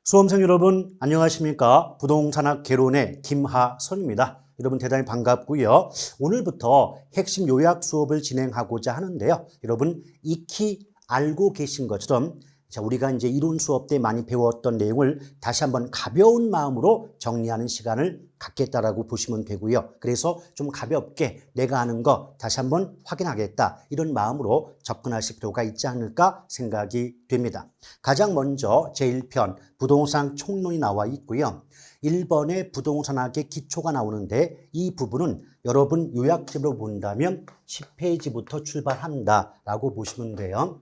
수험생 여러분 안녕하십니까? 부동산학 개론의 김하선입니다. 여러분 대단히 반갑고요. 오늘부터 핵심 요약 수업을 진행하고자 하는데요. 여러분 익히 알고 계신 것처럼 우리가 이제 이론 수업 때 많이 배웠던 내용을 다시 한번 가벼운 마음으로 정리하는 시간을 갖겠다라고 보시면 되고요. 그래서 좀 가볍게 내가 아는 거 다시 한번 확인하겠다 이런 마음으로 접근하실 필요가 있지 않을까 생각이 됩니다. 가장 먼저 제1편 부동산 총론이 나와 있고요. 1번의 부동산학의 기초가 나오는데 이 부분은 여러분 요약집으로 본다면 10페이지부터 출발한다라고 보시면 돼요.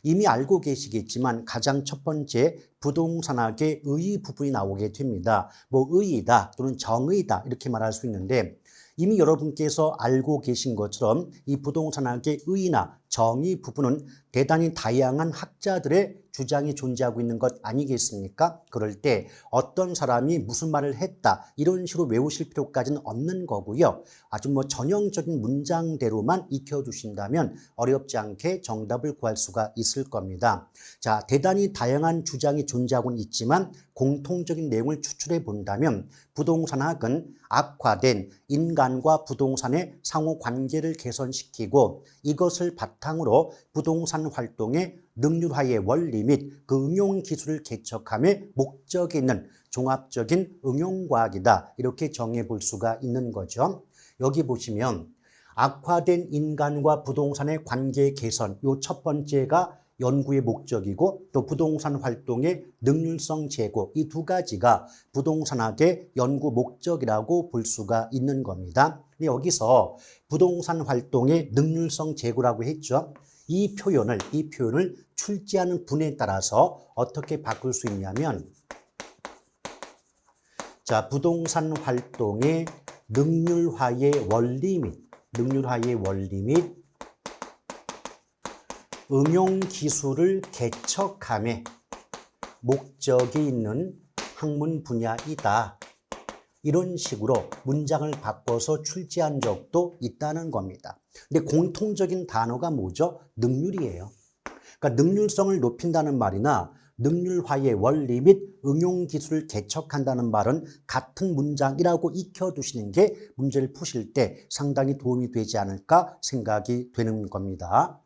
이미 알고 계시겠지만 가장 첫 번째 부동산학의 의 부분이 나오게 됩니다. 뭐 의의다 또는 정의다 이렇게 말할 수 있는데 이미 여러분께서 알고 계신 것처럼 이 부동산학의 의의나 정의 부분은 대단히 다양한 학자들의 주장이 존재하고 있는 것 아니겠습니까? 그럴 때 어떤 사람이 무슨 말을 했다 이런 식으로 외우실 필요까지는 없는 거고요. 아주 전형적인 문장대로만 익혀두신다면 어렵지 않게 정답을 구할 수가 있을 겁니다. 자, 대단히 다양한 주장이 존재하고는 있지만 공통적인 내용을 추출해 본다면 부동산학은 악화된 인간과 부동산의 상호 관계를 개선시키고 이것을 바탕으로 부동산 활동의 능률화의 원리 및 그 응용 기술을 개척함의 목적이 있는 종합적인 응용과학이다. 이렇게 정해 볼 수가 있는 거죠. 여기 보시면 악화된 인간과 부동산의 관계 개선, 요 첫 번째가 연구의 목적이고 또 부동산 활동의 능률성 제고 이 두 가지가 부동산학의 연구 목적이라고 볼 수가 있는 겁니다. 근데 여기서 부동산 활동의 능률성 제고라고 했죠. 이 표현을 출제하는 분에 따라서 어떻게 바꿀 수 있냐면 자, 부동산 활동의 능률화의 원리 및 응용 기술을 개척함에 목적이 있는 학문 분야이다. 이런 식으로 문장을 바꿔서 출제한 적도 있다는 겁니다. 근데 공통적인 단어가 뭐죠? 능률이에요. 그러니까 능률성을 높인다는 말이나 능률화의 원리 및 응용 기술을 개척한다는 말은 같은 문장이라고 익혀두시는 게 문제를 푸실 때 상당히 도움이 되지 않을까 생각이 되는 겁니다.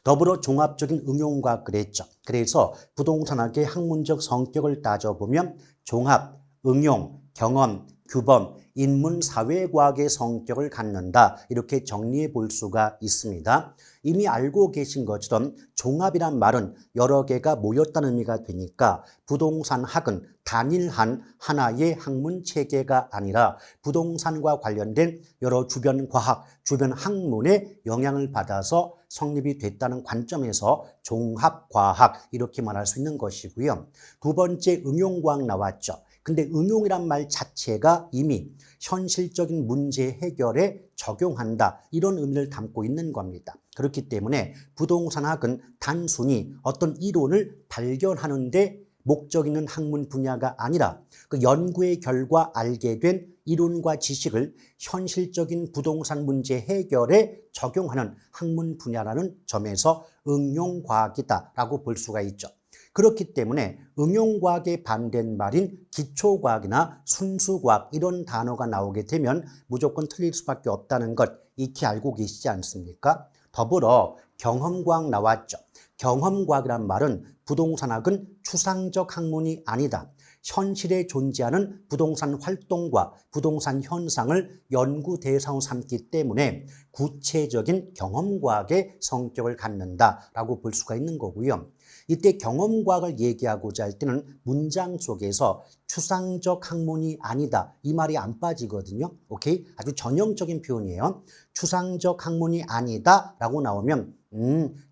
더불어 종합적인 응용과학 그랬죠. 그래서 부동산학의 학문적 성격을 따져보면 종합, 응용, 경험, 규범, 인문, 사회과학의 성격을 갖는다. 이렇게 정리해 볼 수가 있습니다. 이미 알고 계신 것처럼 종합이란 말은 여러 개가 모였다는 의미가 되니까 부동산학은 단일한 하나의 학문 체계가 아니라 부동산과 관련된 여러 주변 과학, 주변 학문의 영향을 받아서 성립이 됐다는 관점에서 종합과학 이렇게 말할 수 있는 것이고요. 두 번째 응용과학 나왔죠. 근데 응용이란 말 자체가 이미 현실적인 문제 해결에 적용한다 이런 의미를 담고 있는 겁니다. 그렇기 때문에 부동산학은 단순히 어떤 이론을 발견하는 데 목적 있는 학문 분야가 아니라 그 연구의 결과 알게 된 이론과 지식을 현실적인 부동산 문제 해결에 적용하는 학문 분야라는 점에서 응용과학이다라고 볼 수가 있죠. 그렇기 때문에 응용과학의 반대말인 기초과학이나 순수과학 이런 단어가 나오게 되면 무조건 틀릴 수밖에 없다는 것 익히 알고 계시지 않습니까? 더불어 경험과학 나왔죠. 경험과학이란 말은 부동산학은 추상적 학문이 아니다. 현실에 존재하는 부동산 활동과 부동산 현상을 연구 대상으로 삼기 때문에 구체적인 경험과학의 성격을 갖는다라고 볼 수가 있는 거고요. 이때 경험과학을 얘기하고자 할 때는 문장 속에서 추상적 학문이 아니다. 이 말이 안 빠지거든요. 오케이? 아주 전형적인 표현이에요. 추상적 학문이 아니다 라고 나오면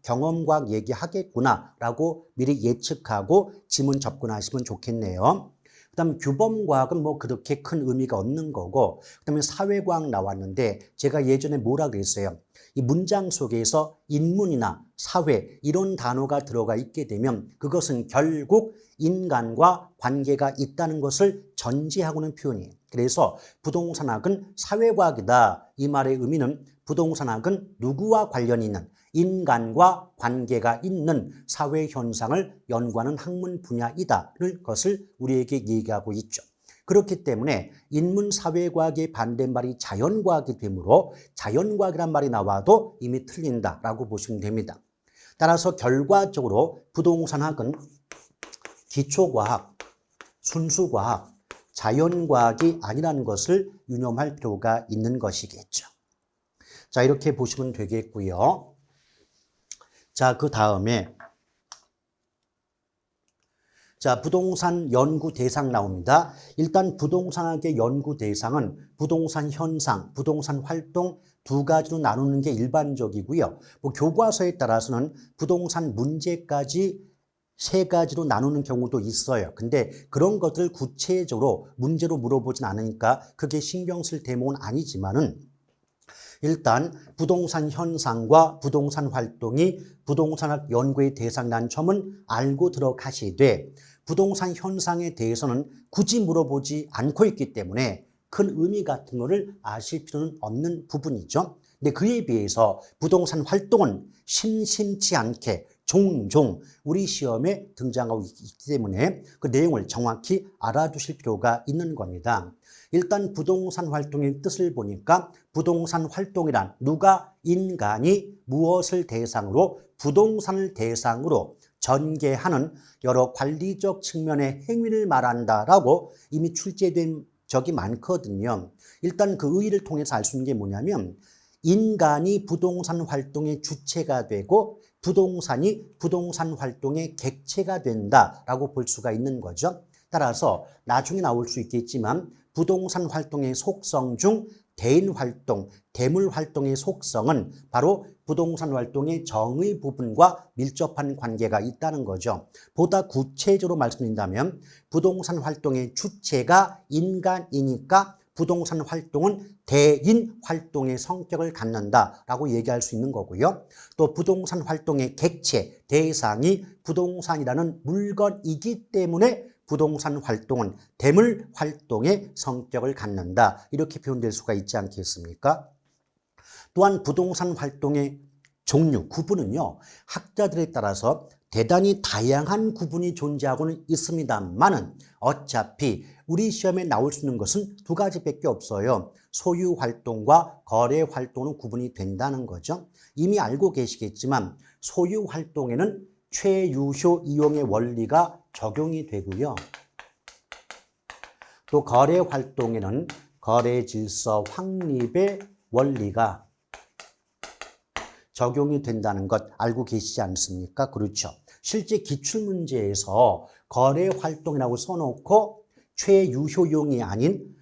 경험과학 얘기하겠구나 라고 미리 예측하고 지문 접근하시면 좋겠네요. 그 다음 규범과학은 그렇게 큰 의미가 없는 거고 그 다음에 사회과학 나왔는데 제가 예전에 뭐라 그랬어요? 이 문장 속에서 인문이나 사회 이런 단어가 들어가 있게 되면 그것은 결국 인간과 관계가 있다는 것을 전제하고는 표현이에요. 그래서 부동산학은 사회과학이다. 이 말의 의미는 부동산학은 누구와 관련이 있는 인간과 관계가 있는 사회 현상을 연구하는 학문 분야이다는 것을 우리에게 얘기하고 있죠. 그렇기 때문에 인문사회과학의 반대말이 자연과학이 되므로 자연과학이란 말이 나와도 이미 틀린다라고 보시면 됩니다. 따라서 결과적으로 부동산학은 기초과학, 순수과학, 자연과학이 아니라는 것을 유념할 필요가 있는 것이겠죠. 자, 이렇게 보시면 되겠고요. 자, 그 다음에 자, 부동산 연구 대상 나옵니다. 일단 부동산학의 연구 대상은 부동산 현상, 부동산 활동 두 가지로 나누는 게 일반적이고요. 뭐 교과서에 따라서는 부동산 문제까지 세 가지로 나누는 경우도 있어요. 근데 그런 것들을 구체적으로 문제로 물어보진 않으니까 그게 신경 쓸 대목은 아니지만은 일단 부동산 현상과 부동산 활동이 부동산학 연구의 대상이라는 점은 알고 들어가시되 부동산 현상에 대해서는 굳이 물어보지 않고 있기 때문에 큰 의미 같은 거를 아실 필요는 없는 부분이죠. 근데 그에 비해서 부동산 활동은 심심치 않게 종종 우리 시험에 등장하고 있기 때문에 그 내용을 정확히 알아두실 필요가 있는 겁니다. 일단 부동산 활동의 뜻을 보니까 부동산 활동이란 누가 인간이 무엇을 대상으로 부동산을 대상으로 전개하는 여러 관리적 측면의 행위를 말한다라고 이미 출제된 적이 많거든요. 일단 그 의의를 통해서 알 수 있는 게 뭐냐면 인간이 부동산 활동의 주체가 되고 부동산이 부동산 활동의 객체가 된다라고 볼 수가 있는 거죠. 따라서 나중에 나올 수 있겠지만 부동산 활동의 속성 중 대인 활동, 대물 활동의 속성은 바로 부동산 활동의 정의 부분과 밀접한 관계가 있다는 거죠. 보다 구체적으로 말씀드린다면 부동산 활동의 주체가 인간이니까 부동산 활동은 대인 활동의 성격을 갖는다라고 얘기할 수 있는 거고요. 또 부동산 활동의 객체, 대상이 부동산이라는 물건이기 때문에 부동산 활동은 대물 활동의 성격을 갖는다. 이렇게 표현될 수가 있지 않겠습니까? 또한 부동산 활동의 종류, 구분은요. 학자들에 따라서 대단히 다양한 구분이 존재하고는 있습니다만은 어차피 우리 시험에 나올 수 있는 것은 두 가지밖에 없어요. 소유 활동과 거래 활동은 구분이 된다는 거죠. 이미 알고 계시겠지만 소유 활동에는 최유효 이용의 원리가 적용이 되고요. 또 거래 활동에는 거래 질서 확립의 원리가 적용이 된다는 것 알고 계시지 않습니까? 그렇죠. 실제 기출문제에서 거래 활동이라고 써놓고 최유효용이 아닌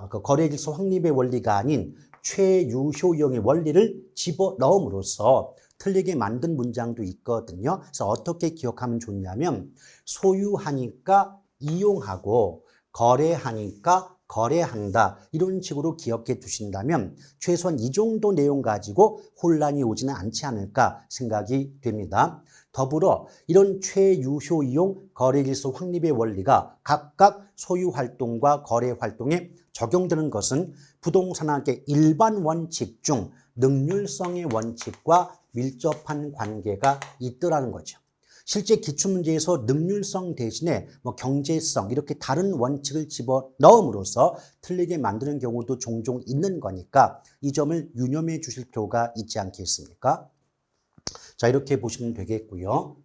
그 거래 질서 확립의 원리가 아닌 최유효용의 원리를 집어넣음으로써 틀리게 만든 문장도 있거든요. 그래서 어떻게 기억하면 좋냐면 소유하니까 이용하고 거래하니까 거래한다. 이런 식으로 기억해 두신다면 최소한 이 정도 내용 가지고 혼란이 오지는 않지 않을까 생각이 됩니다. 더불어 이런 최유효 이용 거래질서 확립의 원리가 각각 소유활동과 거래활동에 적용되는 것은 부동산학의 일반 원칙 중 능률성의 원칙과 밀접한 관계가 있더라는 거죠. 실제 기출문제에서 능률성 대신에 경제성 이렇게 다른 원칙을 집어넣음으로써 틀리게 만드는 경우도 종종 있는 거니까 이 점을 유념해 주실 필요가 있지 않겠습니까? 자, 이렇게 보시면 되겠고요.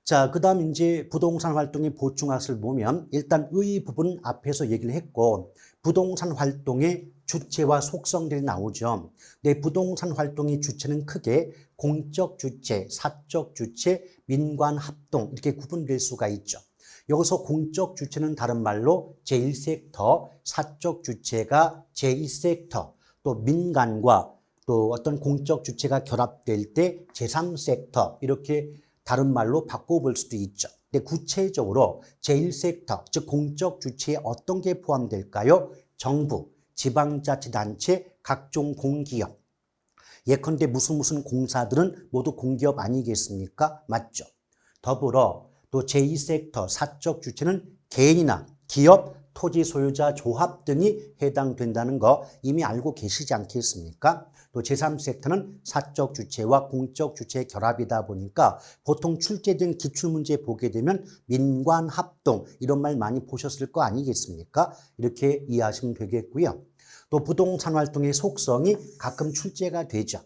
자, 그 다음 이제 부동산 활동의 보충학을 보면 일단 의 부분 앞에서 얘기를 했고 부동산 활동의 주체와 속성들이 나오죠. 네, 부동산 활동의 주체는 크게 공적 주체, 사적 주체, 민관 합동 이렇게 구분될 수가 있죠. 여기서 공적 주체는 다른 말로 제1섹터, 사적 주체가 제2섹터, 또 민간과 또 어떤 공적 주체가 결합될 때 제3섹터 이렇게 다른 말로 바꿔볼 수도 있죠. 근데 구체적으로 제1섹터, 즉 공적 주체에 어떤 게 포함될까요? 정부, 지방자치단체, 각종 공기업. 예컨대 무슨 공사들은 모두 공기업 아니겠습니까? 맞죠? 더불어 또 제2섹터, 사적 주체는 개인이나 기업, 토지 소유자 조합 등이 해당된다는 거 이미 알고 계시지 않겠습니까? 또 제3세트는 사적 주체와 공적 주체의 결합이다 보니까 보통 출제된 기출문제 보게 되면 민관합동 이런 말 많이 보셨을 거 아니겠습니까? 이렇게 이해하시면 되겠고요. 또 부동산 활동의 속성이 가끔 출제가 되죠.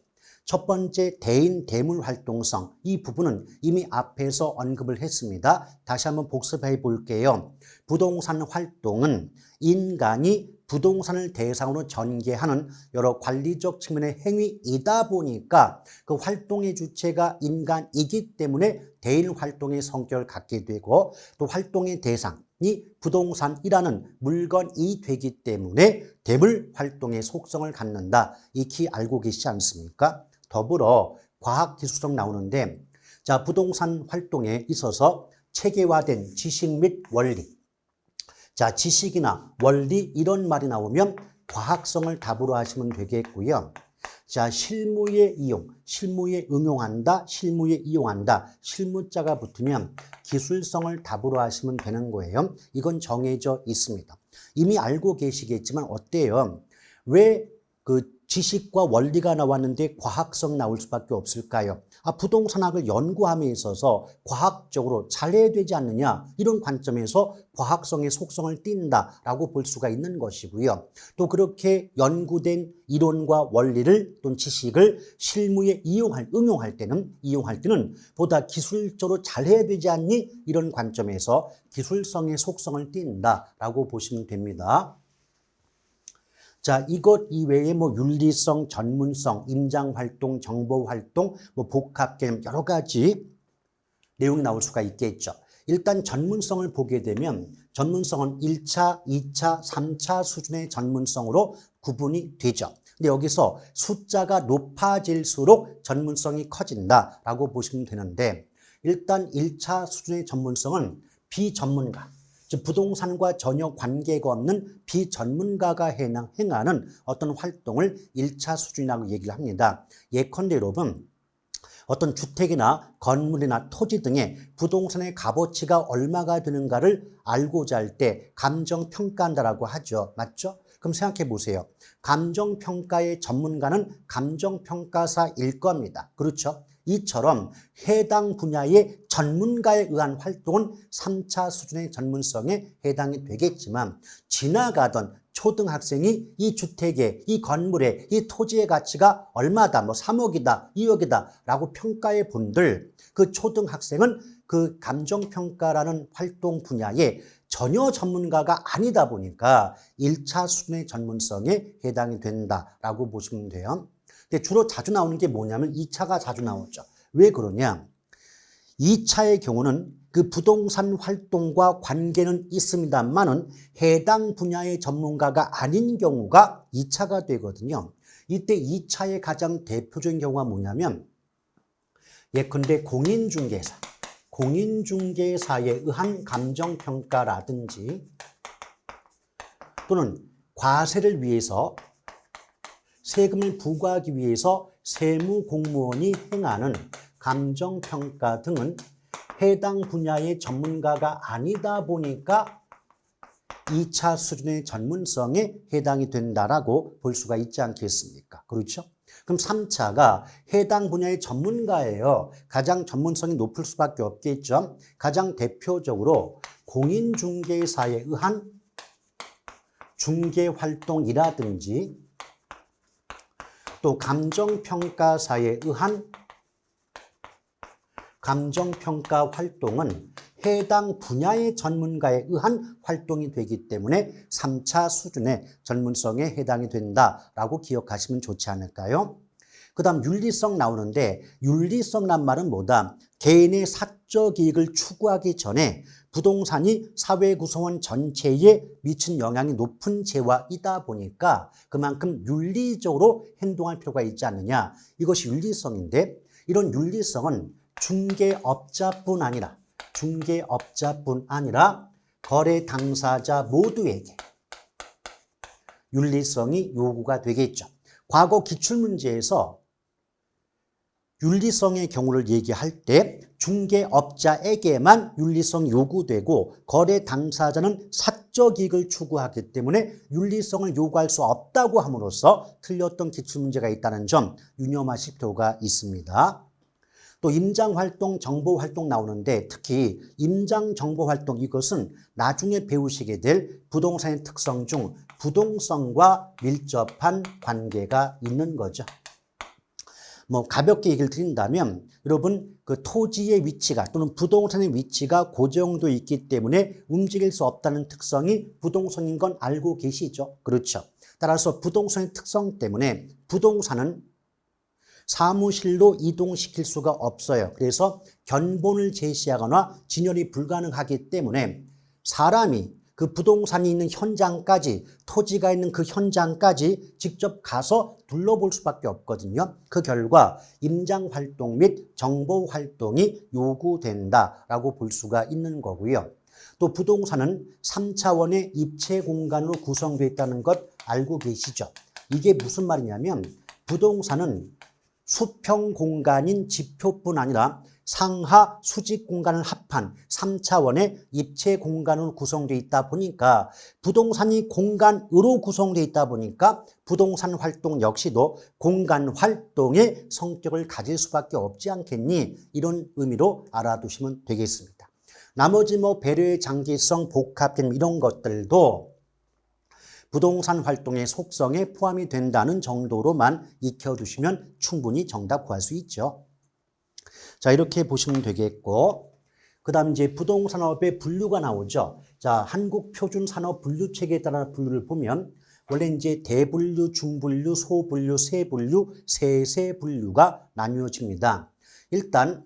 첫 번째 대인 대물 활동성 이 부분은 이미 앞에서 언급을 했습니다. 다시 한번 복습해 볼게요. 부동산 활동은 인간이 부동산을 대상으로 전개하는 여러 관리적 측면의 행위이다 보니까 그 활동의 주체가 인간이기 때문에 대인 활동의 성격을 갖게 되고 또 활동의 대상이 부동산이라는 물건이 되기 때문에 대물 활동의 속성을 갖는다. 익히 알고 계시지 않습니까? 더불어 과학기술성 나오는데 자 부동산 활동에 있어서 체계화된 지식 및 원리 자 지식이나 원리 이런 말이 나오면 과학성을 답으로 하시면 되겠고요. 자 실무에 이용, 실무에 응용한다, 실무에 이용한다 실무자가 붙으면 기술성을 답으로 하시면 되는 거예요. 이건 정해져 있습니다. 이미 알고 계시겠지만 어때요? 왜 그 지식과 원리가 나왔는데 과학성 나올 수밖에 없을까요? 부동산학을 연구함에 있어서 과학적으로 잘해야 되지 않느냐 이런 관점에서 과학성의 속성을 띈다라고 볼 수가 있는 것이고요. 또 그렇게 연구된 이론과 원리를 또는 지식을 실무에 응용할 때는 보다 기술적으로 잘해야 되지 않니? 이런 관점에서 기술성의 속성을 띈다라고 보시면 됩니다. 자, 이것 이외에 윤리성, 전문성, 임장활동, 정보활동, 복합 개념 여러 가지 내용이 나올 수가 있겠죠. 일단 전문성을 보게 되면 전문성은 1차, 2차, 3차 수준의 전문성으로 구분이 되죠. 근데 여기서 숫자가 높아질수록 전문성이 커진다라고 보시면 되는데 일단 1차 수준의 전문성은 비전문가, 즉 부동산과 전혀 관계가 없는 비전문가가 행하는 어떤 활동을 1차 수준이라고 얘기를 합니다. 예컨대 여러분 어떤 주택이나 건물이나 토지 등의 부동산의 값어치가 얼마가 되는가를 알고자 할 때 감정평가한다라고 하죠. 맞죠? 그럼 생각해 보세요. 감정평가의 전문가는 감정평가사일 겁니다. 그렇죠? 이처럼 해당 분야의 전문가에 의한 활동은 3차 수준의 전문성에 해당이 되겠지만 지나가던 초등학생이 이 주택의, 이 건물의, 이 토지의 가치가 얼마다, 3억이다, 2억이다 라고 평가해 본들 그 초등학생은 그 감정평가라는 활동 분야에 전혀 전문가가 아니다 보니까 1차 수준의 전문성에 해당이 된다라고 보시면 돼요. 근데 주로 자주 나오는 게 뭐냐면 2차가 자주 나오죠. 왜 그러냐? 2차의 경우는 그 부동산 활동과 관계는 있습니다만은 해당 분야의 전문가가 아닌 경우가 2차가 되거든요. 이때 2차의 가장 대표적인 경우가 뭐냐면 예컨대 공인중개사에 의한 감정평가라든지 또는 과세를 위해서 세금을 부과하기 위해서 세무공무원이 행하는 감정평가 등은 해당 분야의 전문가가 아니다 보니까 2차 수준의 전문성에 해당이 된다라고 볼 수가 있지 않겠습니까? 그렇죠? 그럼 3차가 해당 분야의 전문가예요. 가장 전문성이 높을 수밖에 없겠죠. 가장 대표적으로 공인중개사에 의한 중개활동이라든지 또 감정평가사에 의한 감정평가 활동은 해당 분야의 전문가에 의한 활동이 되기 때문에 3차 수준의 전문성에 해당이 된다라고 기억하시면 좋지 않을까요? 그 다음 윤리성 나오는데 윤리성란 말은 뭐다? 개인의 사적 이익을 추구하기 전에 부동산이 사회 구성원 전체에 미친 영향이 높은 재화이다 보니까 그만큼 윤리적으로 행동할 필요가 있지 않느냐. 이것이 윤리성인데 이런 윤리성은 중개업자뿐 아니라 거래 당사자 모두에게 윤리성이 요구가 되겠죠. 과거 기출문제에서 윤리성의 경우를 얘기할 때 중개업자에게만 윤리성 요구되고 거래 당사자는 사적 이익을 추구하기 때문에 윤리성을 요구할 수 없다고 함으로써 틀렸던 기출문제가 있다는 점 유념하실 필요가 있습니다. 또 임장활동, 정보활동 나오는데 특히 임장정보활동 이것은 나중에 배우시게 될 부동산의 특성 중 부동성과 밀접한 관계가 있는 거죠. 뭐 가볍게 얘기를 드린다면 여러분 그 토지의 위치가 또는 부동산의 위치가 고정돼 있기 때문에 움직일 수 없다는 특성이 부동산인 건 알고 계시죠? 그렇죠. 따라서 부동산의 특성 때문에 부동산은 사무실로 이동시킬 수가 없어요. 그래서 견본을 제시하거나 진열이 불가능하기 때문에 사람이 그 부동산이 있는 현장까지 토지가 있는 그 현장까지 직접 가서 둘러볼 수밖에 없거든요. 그 결과 임장활동 및 정보활동이 요구된다라고 볼 수가 있는 거고요. 또 부동산은 3차원의 입체 공간으로 구성되어 있다는 것 알고 계시죠? 이게 무슨 말이냐면 부동산은 수평 공간인 지표뿐 아니라 상하 수직 공간을 합한 3차원의 입체 공간으로 구성되어 있다 보니까 부동산이 공간으로 구성되어 있다 보니까 부동산 활동 역시도 공간 활동의 성격을 가질 수밖에 없지 않겠니? 이런 의미로 알아두시면 되겠습니다. 나머지 뭐 배려의 장기성, 복합 이런 것들도 부동산 활동의 속성에 포함이 된다는 정도로만 익혀두시면 충분히 정답 구할 수 있죠. 자, 이렇게 보시면 되겠고, 그 다음 이제 부동산업의 분류가 나오죠. 자, 한국표준산업 분류체계에 따라 분류를 보면 원래 이제 대분류, 중분류, 소분류, 세분류, 세세분류가 나뉘어집니다. 일단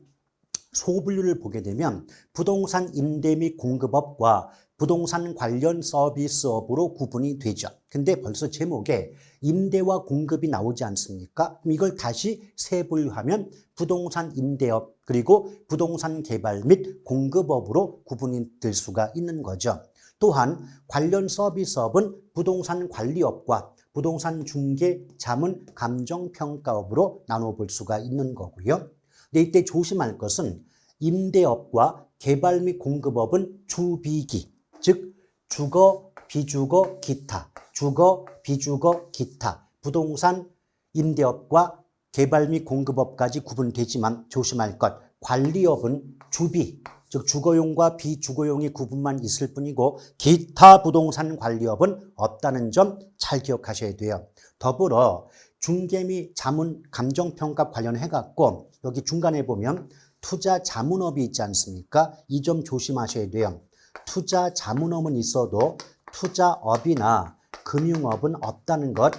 소분류를 보게 되면 부동산 임대 및 공급업과 부동산 관련 서비스업으로 구분이 되죠. 근데 벌써 제목에 임대와 공급이 나오지 않습니까? 그럼 이걸 다시 세분류하면 부동산 임대업 그리고 부동산 개발 및 공급업으로 구분이 될 수가 있는 거죠. 또한 관련 서비스업은 부동산 관리업과 부동산 중개, 자문, 감정평가업으로 나눠볼 수가 있는 거고요. 근데 이때 조심할 것은 임대업과 개발 및 공급업은 주비기, 즉 주거, 비주거, 기타, 주거, 비주거, 기타, 부동산 임대업과 개발 및 공급업까지 구분되지만 조심할 것, 관리업은 주비, 즉 주거용과 비주거용의 구분만 있을 뿐이고 기타 부동산 관리업은 없다는 점 잘 기억하셔야 돼요. 더불어 중개 및 자문, 감정평가 관련해갖고 여기 중간에 보면 투자 자문업이 있지 않습니까? 이 점 조심하셔야 돼요. 투자 자문업은 있어도 투자업이나 금융업은 없다는 것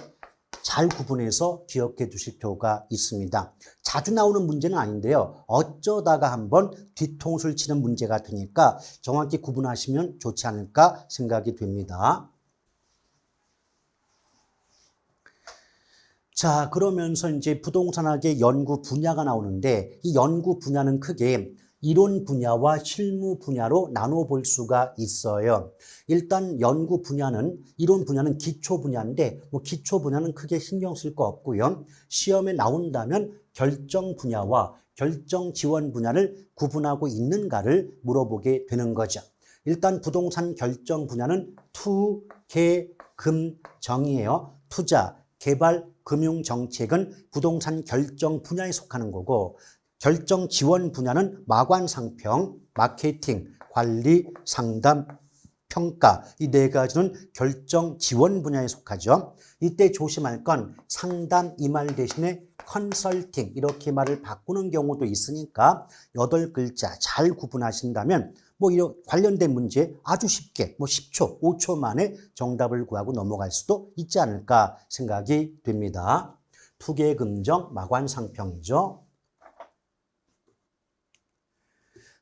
잘 구분해서 기억해 두실 필요가 있습니다. 자주 나오는 문제는 아닌데요. 어쩌다가 한번 뒤통수를 치는 문제가 되니까 정확히 구분하시면 좋지 않을까 생각이 됩니다. 자, 그러면서 이제 부동산학의 연구 분야가 나오는데 이 연구 분야는 크게 이론 분야와 실무 분야로 나눠볼 수가 있어요. 일단 연구 분야는 이론 분야는 기초 분야인데 뭐 기초 분야는 크게 신경 쓸 거 없고요. 시험에 나온다면 결정 분야와 결정 지원 분야를 구분하고 있는가를 물어보게 되는 거죠. 일단 부동산 결정 분야는 투, 개, 금, 정이에요. 투자, 개발, 금융정책은 부동산 결정 분야에 속하는 거고 결정 지원 분야는 마관상평, 마케팅, 관리, 상담, 평가 이 네 가지는 결정 지원 분야에 속하죠. 이때 조심할 건 상담 이 말 대신에 컨설팅 이렇게 말을 바꾸는 경우도 있으니까 8글자 잘 구분하신다면 뭐 이런 관련된 문제 아주 쉽게 뭐 10초, 5초 만에 정답을 구하고 넘어갈 수도 있지 않을까 생각이 됩니다. 투개금정 마관상평이죠.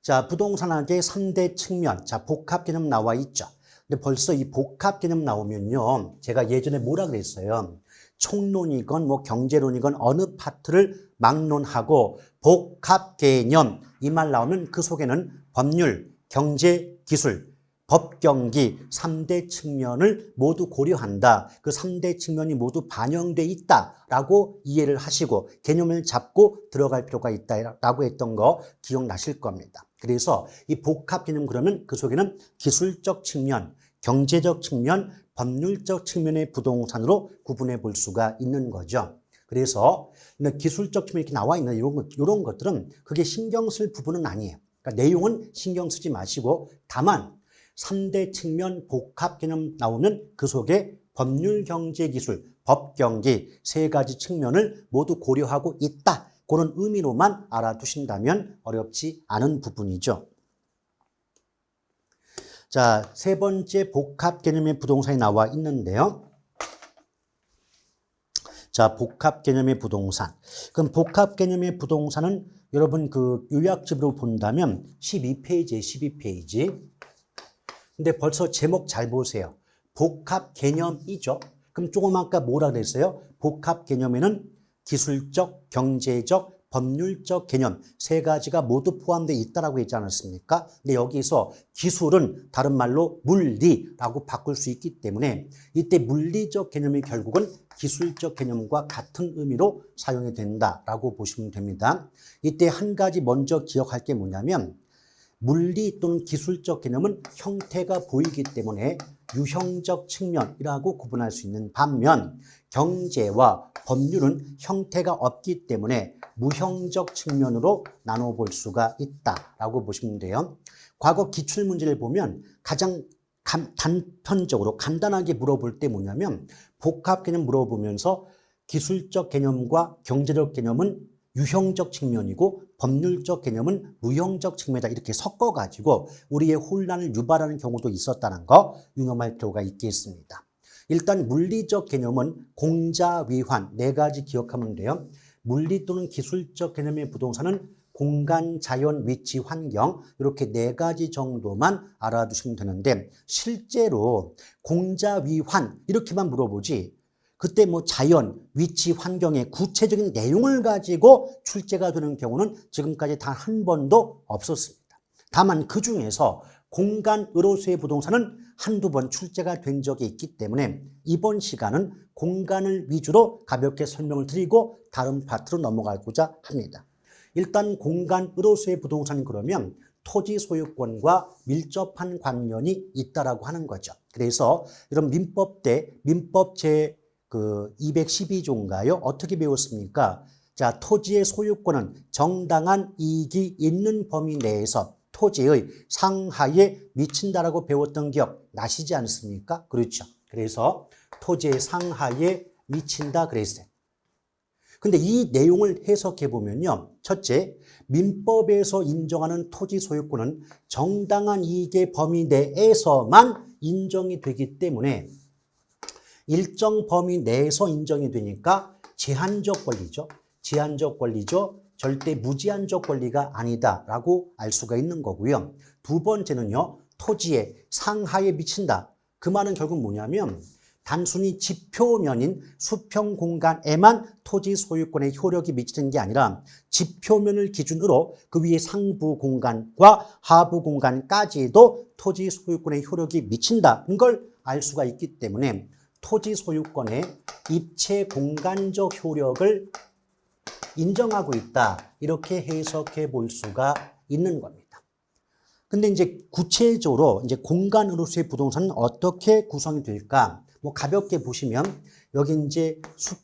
자, 부동산학의 3대 측면. 자, 복합 개념 나와 있죠. 근데 벌써 이 복합 개념 나오면요. 제가 예전에 뭐라 그랬어요? 총론이건 뭐 경제론이건 어느 파트를 막론하고 복합 개념 이 말 나오면 그 속에는 법률, 경제, 기술, 법경기 3대 측면을 모두 고려한다. 그 3대 측면이 모두 반영돼 있다라고 이해를 하시고 개념을 잡고 들어갈 필요가 있다라고 했던 거 기억나실 겁니다. 그래서 이 복합 개념 그러면 그 속에는 기술적 측면, 경제적 측면, 법률적 측면의 부동산으로 구분해 볼 수가 있는 거죠. 그래서 기술적 측면이 이렇게 나와 있는 이런 것들은 그게 신경 쓸 부분은 아니에요. 그러니까 내용은 신경 쓰지 마시고 다만 3대 측면 복합 개념 나오면 그 속에 법률, 경제, 기술, 법, 경기 세 가지 측면을 모두 고려하고 있다. 그런 의미로만 알아두신다면 어렵지 않은 부분이죠. 자, 세 번째 복합 개념의 부동산이 나와 있는데요. 자, 복합 개념의 부동산. 그럼 복합 개념의 부동산은 여러분 그 요약집으로 본다면 12페이지에 12페이지. 근데 벌써 제목 잘 보세요. 복합 개념이죠. 그럼 조금 아까 뭐라 그랬어요? 복합 개념에는 기술적, 경제적, 법률적 개념 세 가지가 모두 포함되어 있다라고 했지 않았습니까? 근데 여기서 기술은 다른 말로 물리라고 바꿀 수 있기 때문에 이때 물리적 개념이 결국은 기술적 개념과 같은 의미로 사용이 된다라고 보시면 됩니다. 이때 한 가지 먼저 기억할 게 뭐냐면 물리 또는 기술적 개념은 형태가 보이기 때문에 유형적 측면이라고 구분할 수 있는 반면 경제와 법률은 형태가 없기 때문에 무형적 측면으로 나눠볼 수가 있다라고 보시면 돼요. 과거 기출문제를 보면 가장 단편적으로 간단하게 물어볼 때 뭐냐면 복합 개념 물어보면서 기술적 개념과 경제적 개념은 유형적 측면이고 법률적 개념은 무형적 측면이다 이렇게 섞어가지고 우리의 혼란을 유발하는 경우도 있었다는 거 유념할 필요가 있겠습니다. 일단 물리적 개념은 공자, 위환 네 가지 기억하면 돼요. 물리 또는 기술적 개념의 부동산은 공간, 자연, 위치, 환경 이렇게 네 가지 정도만 알아두시면 되는데 실제로 공자, 위환 이렇게만 물어보지 그때 뭐 자연, 위치, 환경의 구체적인 내용을 가지고 출제가 되는 경우는 지금까지 단 한 번도 없었습니다. 다만 그중에서 공간으로서의 부동산은 한두 번 출제가 된 적이 있기 때문에 이번 시간은 공간을 위주로 가볍게 설명을 드리고 다른 파트로 넘어가고자 합니다. 일단 공간으로서의 부동산이 그러면 토지 소유권과 밀접한 관련이 있다라고 하는 거죠. 그래서 이런 민법 때 민법 제 212조인가요? 어떻게 배웠습니까? 자, 토지의 소유권은 정당한 이익이 있는 범위 내에서 토지의 상하에 미친다라고 배웠던 기억 나시지 않습니까? 그렇죠. 그래서 토지의 상하에 미친다 그랬어요. 근데 이 내용을 해석해 보면요. 첫째, 민법에서 인정하는 토지 소유권은 정당한 이익의 범위 내에서만 인정이 되기 때문에 일정 범위 내에서 인정이 되니까 제한적 권리죠. 제한적 권리죠. 절대 무제한적 권리가 아니다라고 알 수가 있는 거고요. 두 번째는요. 토지의 상하에 미친다. 그 말은 결국 뭐냐면 단순히 지표면인 수평 공간에만 토지 소유권의 효력이 미치는 게 아니라 지표면을 기준으로 그 위에 상부 공간과 하부 공간까지도 토지 소유권의 효력이 미친다는 걸 알 수가 있기 때문에 토지 소유권의 입체 공간적 효력을 인정하고 있다. 이렇게 해석해 볼 수가 있는 겁니다. 근데 이제 구체적으로 이제 공간으로서의 부동산은 어떻게 구성이 될까? 뭐 가볍게 보시면 여기 이제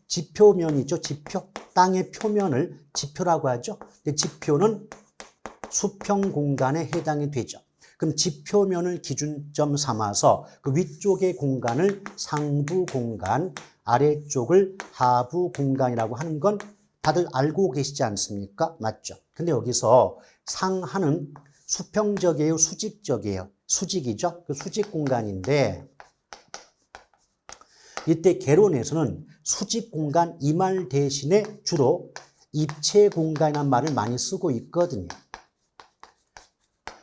지표면이죠. 지표. 땅의 표면을 지표라고 하죠. 근데 지표는 수평 공간에 해당이 되죠. 그럼 지표면을 기준점 삼아서 그 위쪽의 공간을 상부 공간, 아래쪽을 하부 공간이라고 하는 건 다들 알고 계시지 않습니까? 맞죠? 근데 여기서 상하는 수평적이에요? 수직적이에요? 수직이죠? 그 수직 공간인데 이때 개론에서는 수직 공간 이 말 대신에 주로 입체 공간이라는 말을 많이 쓰고 있거든요.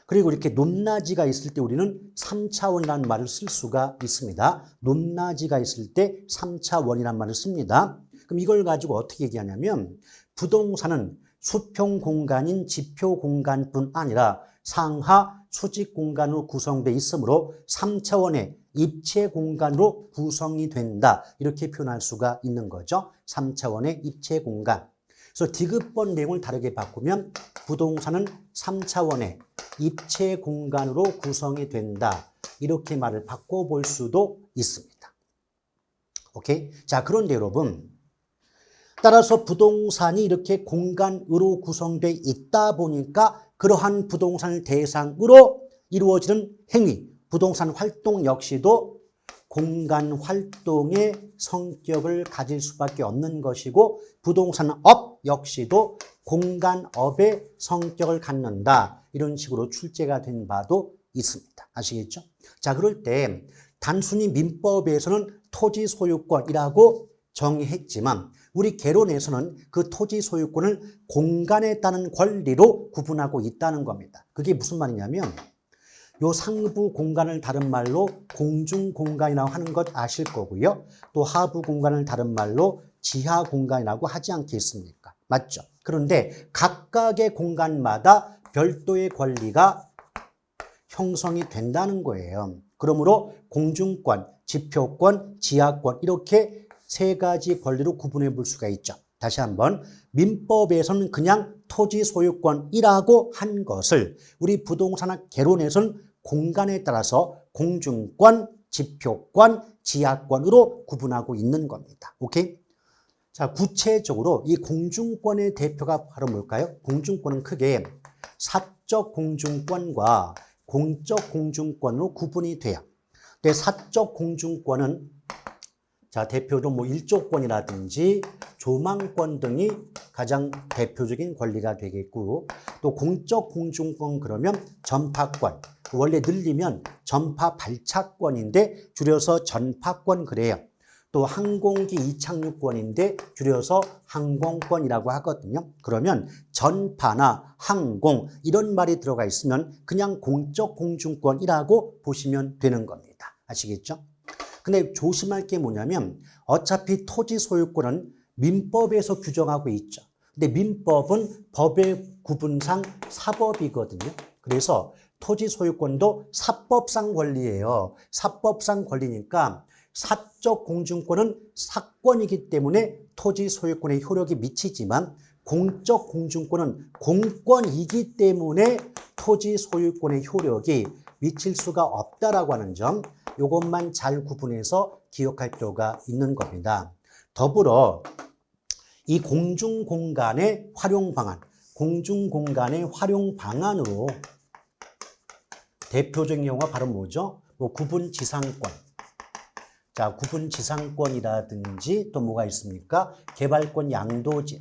그리고 이렇게 높낮이가 있을 때 우리는 3차원이라는 말을 쓸 수가 있습니다. 높낮이가 있을 때 3차원이라는 말을 씁니다. 그럼 이걸 가지고 어떻게 얘기하냐면 부동산은 수평 공간인 지표 공간뿐 아니라 상하 수직 공간으로 구성되어 있으므로 3차원의 입체 공간으로 구성이 된다. 이렇게 표현할 수가 있는 거죠. 3차원의 입체 공간. 그래서 디귿번 내용을 다르게 바꾸면 부동산은 3차원의 입체 공간으로 구성이 된다. 이렇게 말을 바꿔볼 수도 있습니다. 오케이? 자, 그런데 여러분, 따라서 부동산이 이렇게 공간으로 구성되어 있다 보니까 그러한 부동산을 대상으로 이루어지는 행위, 부동산 활동 역시도 공간 활동의 성격을 가질 수밖에 없는 것이고 부동산업 역시도 공간업의 성격을 갖는다. 이런 식으로 출제가 된 바도 있습니다. 아시겠죠? 자, 그럴 때 단순히 민법에서는 토지 소유권이라고 정의했지만 우리 개론에서는 그 토지 소유권을 공간에 따른 권리로 구분하고 있다는 겁니다. 그게 무슨 말이냐면 요 상부 공간을 다른 말로 공중공간이라고 하는 것 아실 거고요. 또 하부 공간을 다른 말로 지하공간이라고 하지 않겠습니까? 맞죠? 그런데 각각의 공간마다 별도의 권리가 형성이 된다는 거예요. 그러므로 공중권, 지표권, 지하권 이렇게 세 가지 권리로 구분해 볼 수가 있죠. 다시 한번 민법에서는 그냥 토지 소유권이라고 한 것을 우리 부동산학 개론에서는 공간에 따라서 공중권, 지표권, 지하권으로 구분하고 있는 겁니다. 오케이? 자, 구체적으로 이 공중권의 대표가 바로 뭘까요? 공중권은 크게 사적 공중권과 공적 공중권으로 구분이 돼요. 근데 사적 공중권은 자, 대표로 뭐 일조권이라든지 조망권 등이 가장 대표적인 권리가 되겠고 또 공적 공중권 그러면 전파권, 원래 늘리면 전파 발차권인데 줄여서 전파권 그래요. 또 항공기 이착륙권인데 줄여서 항공권이라고 하거든요. 그러면 전파나 항공 이런 말이 들어가 있으면 그냥 공적 공중권이라고 보시면 되는 겁니다. 아시겠죠? 근데 조심할 게 뭐냐면 어차피 토지 소유권은 민법에서 규정하고 있죠. 근데 민법은 법의 구분상 사법이거든요. 그래서 토지 소유권도 사법상 권리예요. 사법상 권리니까 사적 공중권은 사권이기 때문에 토지 소유권에 효력이 미치지만 공적 공중권은 공권이기 때문에 토지 소유권의 효력이 미칠 수가 없다라고 하는 점 이것만 잘 구분해서 기억할 필요가 있는 겁니다. 더불어 이 공중공간의 활용 방안, 공중공간의 활용 방안으로 대표적인 경우가 바로 뭐죠? 뭐 구분지상권. 자, 구분지상권이라든지 또 뭐가 있습니까? 개발권 양도제.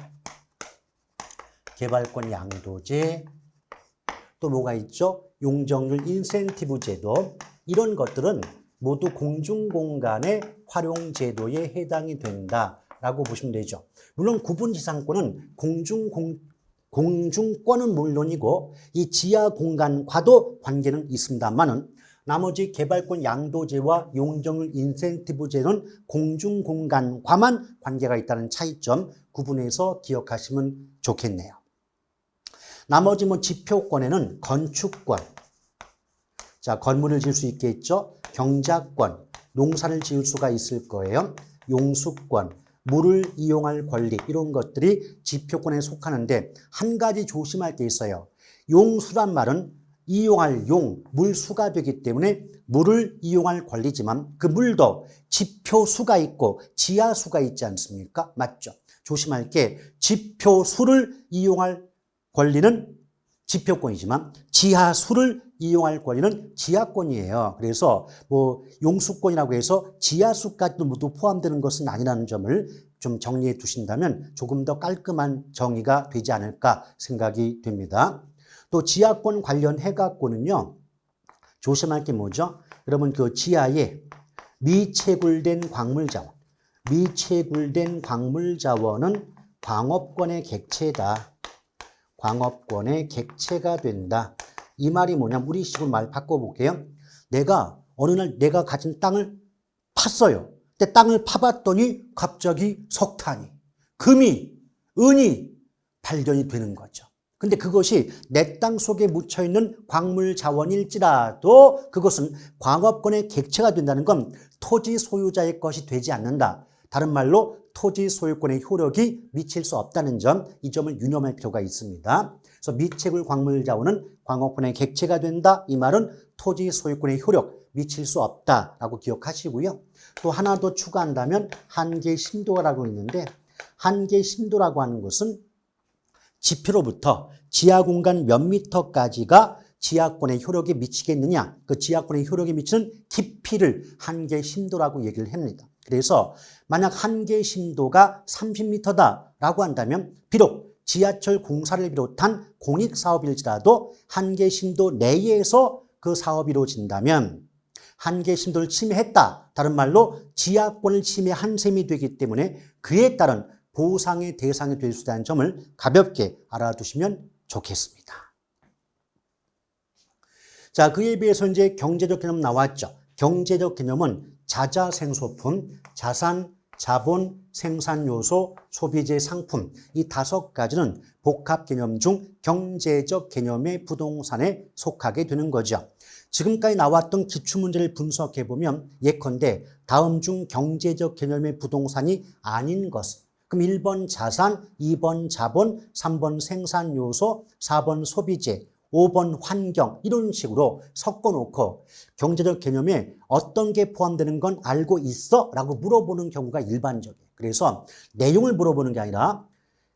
개발권 양도제. 또 뭐가 있죠? 용적률 인센티브 제도. 이런 것들은 모두 공중공간의 활용제도에 해당이 된다라고 보시면 되죠. 물론 구분지상권은 공중권은 물론이고 이 지하공간과도 관계는 있습니다만은 나머지 개발권 양도제와 용적률 인센티브제는 공중공간과만 관계가 있다는 차이점 구분해서 기억하시면 좋겠네요. 나머지 뭐 지표권에는 건축권, 자 건물을 지을 수 있겠죠. 경작권, 농사를 지을 수가 있을 거예요. 용수권, 물을 이용할 권리 이런 것들이 지표권에 속하는데 한 가지 조심할 게 있어요. 용수란 말은 이용할 용, 물수가 되기 때문에 물을 이용할 권리지만 그 물도 지표수가 있고 지하수가 있지 않습니까? 맞죠? 조심할 게 지표수를 이용할 권리는 지표권이지만 지하수를 이용할 권리는 지하권이에요. 그래서 뭐 용수권이라고 해서 지하수까지도 모두 포함되는 것은 아니라는 점을 좀 정리해 두신다면 조금 더 깔끔한 정의가 되지 않을까 생각이 됩니다. 또 지하권 관련 해갖고는요. 조심할 게 뭐죠? 여러분 그 지하에 미채굴된 광물자원, 미채굴된 광물자원은 광업권의 객체다. 광업권의 객체가 된다. 이 말이 뭐냐면 우리식으로 말 바꿔볼게요. 내가 어느 날 내가 가진 땅을 팠어요. 근데 땅을 파봤더니 갑자기 석탄이, 금이, 은이 발견이 되는 거죠. 근데 그것이 내 땅 속에 묻혀있는 광물 자원일지라도 그것은 광업권의 객체가 된다는 건 토지 소유자의 것이 되지 않는다. 다른 말로 토지 소유권의 효력이 미칠 수 없다는 점, 이 점을 유념할 필요가 있습니다. 그래서 미채굴 광물 자원은 광업권의 객체가 된다. 이 말은 토지 소유권의 효력 미칠 수 없다라고 기억하시고요. 또 하나 더 추가한다면 한계 심도라고 있는데 한계 심도라고 하는 것은 지표로부터 지하 공간 몇 미터까지가 지하권의 효력에 미치겠느냐, 그 지하권의 효력에 미치는 깊이를 한계 심도라고 얘기를 합니다. 그래서 만약 한계 심도가 30m다라고 한다면 비록 지하철 공사를 비롯한 공익사업일지라도 한계 심도 내에서 그 사업이 이루어진다면 한계 심도를 침해했다. 다른 말로 지하권을 침해한 셈이 되기 때문에 그에 따른 보상의 대상이 될 수 있다는 점을 가볍게 알아두시면 좋겠습니다. 자, 그에 비해서 이제 경제적 개념 나왔죠. 경제적 개념은 자자생소품, 자산, 자본, 생산요소, 소비재, 상품 이 5가지는 복합 개념 중 경제적 개념의 부동산에 속하게 되는 거죠. 지금까지 나왔던 기출문제를 분석해보면 예컨대 다음 중 경제적 개념의 부동산이 아닌 것. 그럼 1번 자산, 2번 자본, 3번 생산요소, 4번 소비재, 5번 환경 이런 식으로 섞어놓고 경제적 개념에 어떤 게 포함되는 건 알고 있어? 라고 물어보는 경우가 일반적이에요. 그래서 내용을 물어보는 게 아니라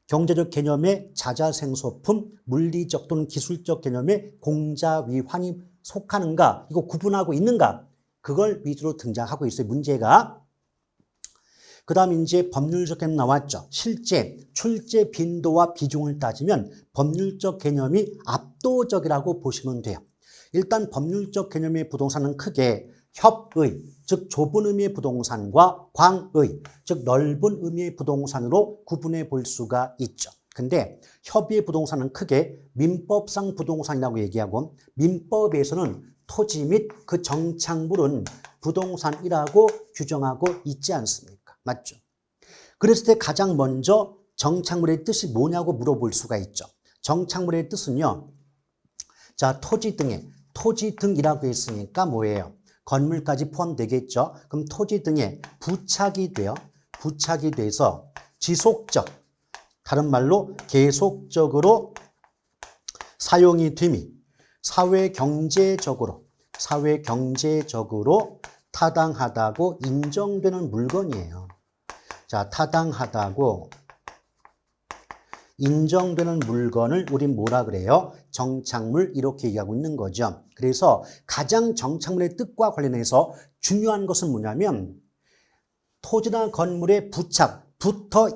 경제적 개념의 자자생소품, 물리적 또는 기술적 개념의 공자위환이 속하는가, 이거 구분하고 있는가, 그걸 위주로 등장하고 있어요, 문제가. 그 다음 이제 법률적 개념 나왔죠. 실제 출제 빈도와 비중을 따지면 법률적 개념이 압도적이라고 보시면 돼요. 일단 법률적 개념의 부동산은 크게 협의, 즉 좁은 의미의 부동산과 광의, 즉 넓은 의미의 부동산으로 구분해 볼 수가 있죠. 근데 협의의 부동산은 크게 민법상 부동산이라고 얘기하고 민법에서는 토지 및 그 정착물은 부동산이라고 규정하고 있지 않습니까? 맞죠? 그랬을 때 가장 먼저 정착물의 뜻이 뭐냐고 물어볼 수가 있죠. 정착물의 뜻은요. 자, 토지 등이라고 했으니까 뭐예요? 건물까지 포함되겠죠. 그럼 토지 등에 부착이 돼서 지속적, 다른 말로 계속적으로 사용이 됨이 사회경제적으로 타당하다고 인정되는 물건이에요. 자, 타당하다고 인정되는 물건을 우린 뭐라 그래요? 정착물 이렇게 얘기하고 있는 거죠. 그래서 가장 정착물의 뜻과 관련해서 중요한 것은 뭐냐면 토지나 건물에 붙어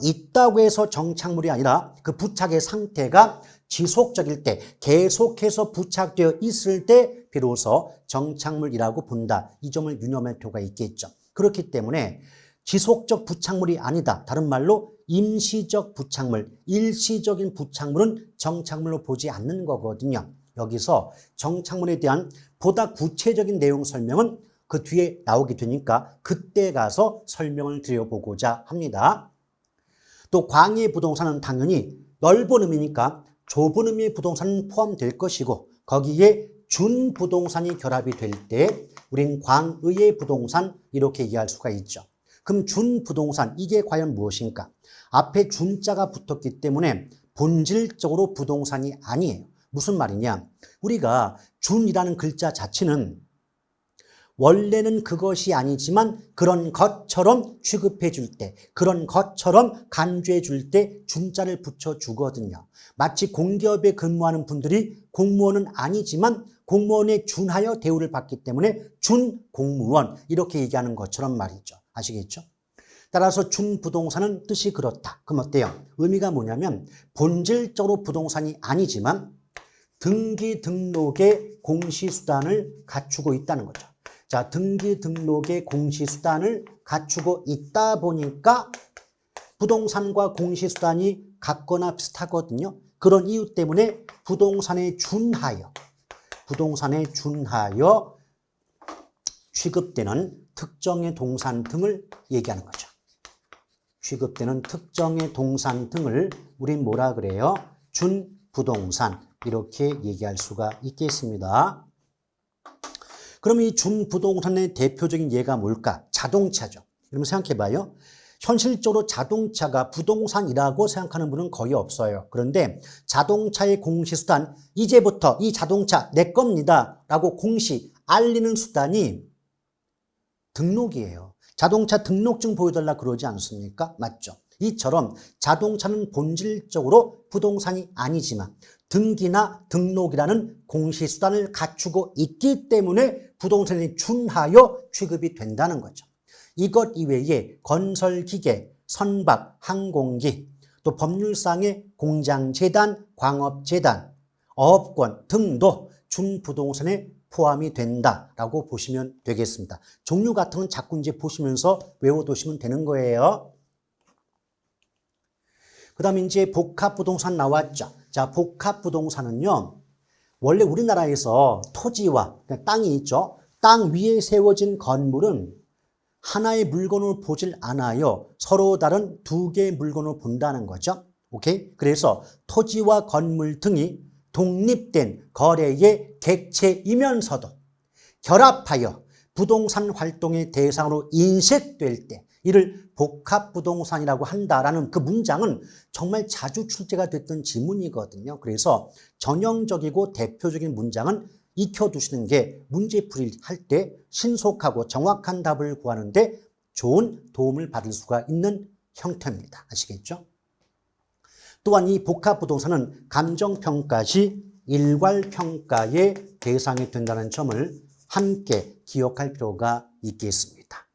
있다고 해서 정착물이 아니라 그 부착의 상태가 지속적일 때, 계속해서 부착되어 있을 때 비로소 정착물이라고 본다. 이 점을 유념할 필요가 있겠죠. 그렇기 때문에 지속적 부착물이 아니다. 다른 말로 임시적 부착물, 일시적인 부착물은 정착물로 보지 않는 거거든요. 여기서 정착물에 대한 보다 구체적인 내용 설명은 그 뒤에 나오게 되니까 그때 가서 설명을 드려보고자 합니다. 또 광의 부동산은 당연히 넓은 의미니까 좁은 의미의 부동산은 포함될 것이고 거기에 준부동산이 결합이 될 때 우린 광의의 부동산 이렇게 얘기할 수가 있죠. 그럼 준부동산 이게 과연 무엇인가? 앞에 준자가 붙었기 때문에 본질적으로 부동산이 아니에요. 무슨 말이냐? 우리가 준이라는 글자 자체는 원래는 그것이 아니지만 그런 것처럼 취급해 줄 때, 그런 것처럼 간주해 줄 때 준자를 붙여주거든요. 마치 공기업에 근무하는 분들이 공무원은 아니지만 공무원에 준하여 대우를 받기 때문에 준공무원 이렇게 얘기하는 것처럼 말이죠. 아시겠죠? 따라서 준부동산은 뜻이 그렇다. 그럼 어때요? 의미가 뭐냐면 본질적으로 부동산이 아니지만 등기 등록의 공시수단을 갖추고 있다는 거죠. 자, 등기 등록의 공시수단을 갖추고 있다 보니까 부동산과 공시수단이 같거나 비슷하거든요. 그런 이유 때문에 부동산에 준하여 취급되는 특정의 동산 등을 얘기하는 거죠. 취급되는 특정의 동산 등을 우린 뭐라 그래요? 준부동산 이렇게 얘기할 수가 있겠습니다. 그럼 이 준부동산의 대표적인 예가 뭘까? 자동차죠. 그러면 생각해봐요. 현실적으로 자동차가 부동산이라고 생각하는 분은 거의 없어요. 그런데 자동차의 공시수단, 이제부터 이 자동차 내 겁니다 라고 공시, 알리는 수단이 등록이에요. 자동차 등록증 보여달라 그러지 않습니까? 맞죠? 이처럼 자동차는 본질적으로 부동산이 아니지만 등기나 등록이라는 공시수단을 갖추고 있기 때문에 부동산에 준하여 취급이 된다는 거죠. 이것 이외에 건설기계, 선박, 항공기, 또 법률상의 공장재단, 광업재단, 어업권 등도 준부동산에 포함이 된다라고 보시면 되겠습니다. 종류 같은 건 자꾸 이제 보시면서 외워두시면 되는 거예요. 그 다음에 이제 복합부동산 나왔죠. 자, 복합부동산은요, 원래 우리나라에서 토지와 땅이 있죠. 땅 위에 세워진 건물은 하나의 물건을 보질 않아요. 서로 다른 두 개의 물건을 본다는 거죠. 오케이? 그래서 토지와 건물 등이 독립된 거래의 객체이면서도 결합하여 부동산 활동의 대상으로 인식될 때 이를 복합부동산이라고 한다라는 그 문장은 정말 자주 출제가 됐던 지문이거든요. 그래서 전형적이고 대표적인 문장은 익혀두시는 게 문제풀이를 할 때 신속하고 정확한 답을 구하는데 좋은 도움을 받을 수가 있는 형태입니다. 아시겠죠? 또한 이 복합부동산은 감정평가 시 일괄평가의 대상이 된다는 점을 함께 기억할 필요가 있겠습니다.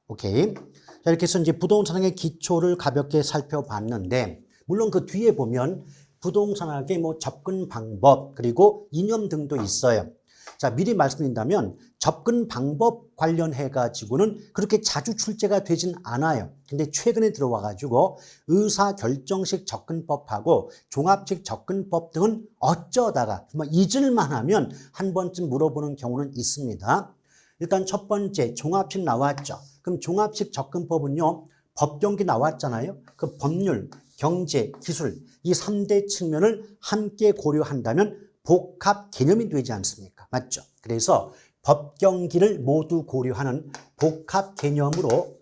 오케이. 자, 이렇게 해서 이제 부동산학의 기초를 가볍게 살펴봤는데, 물론 그 뒤에 보면 부동산학의 뭐 접근 방법, 그리고 이념 등도 있어요. 자, 미리 말씀드린다면 접근 방법 관련해가지고는 그렇게 자주 출제가 되진 않아요. 근데 최근에 들어와가지고 의사결정식 접근법하고 종합식 접근법 등은 어쩌다가 잊을만 하면 한 번쯤 물어보는 경우는 있습니다. 일단 첫 번째 종합식 나왔죠. 그럼 종합식 접근법은요, 법경기 나왔잖아요. 그 법률, 경제, 기술 이 3대 측면을 함께 고려한다면 복합 개념이 되지 않습니까? 맞죠? 그래서 법경기를 모두 고려하는 복합 개념으로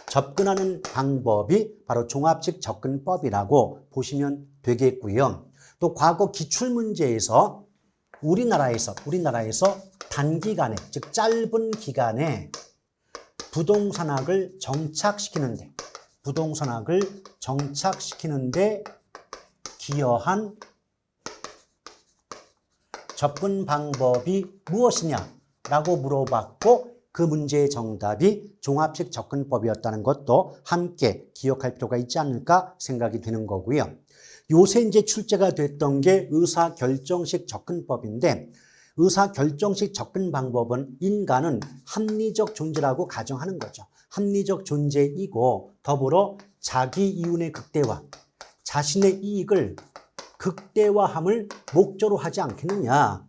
접근하는 방법이 바로 종합식 접근법이라고 보시면 되겠고요. 또 과거 기출문제에서 우리나라에서 단기간에, 즉 짧은 기간에 부동산학을 정착시키는데 기여한 접근 방법이 무엇이냐라고 물어봤고 그 문제의 정답이 종합식 접근법이었다는 것도 함께 기억할 필요가 있지 않을까 생각이 되는 거고요. 요새 이제 출제가 됐던 게 의사결정식 접근법인데 의사결정식 접근 방법은 인간은 합리적 존재라고 가정하는 거죠. 합리적 존재이고 더불어 자기 이윤의 극대화, 자신의 이익을 극대화함을 목적으로 하지 않겠느냐.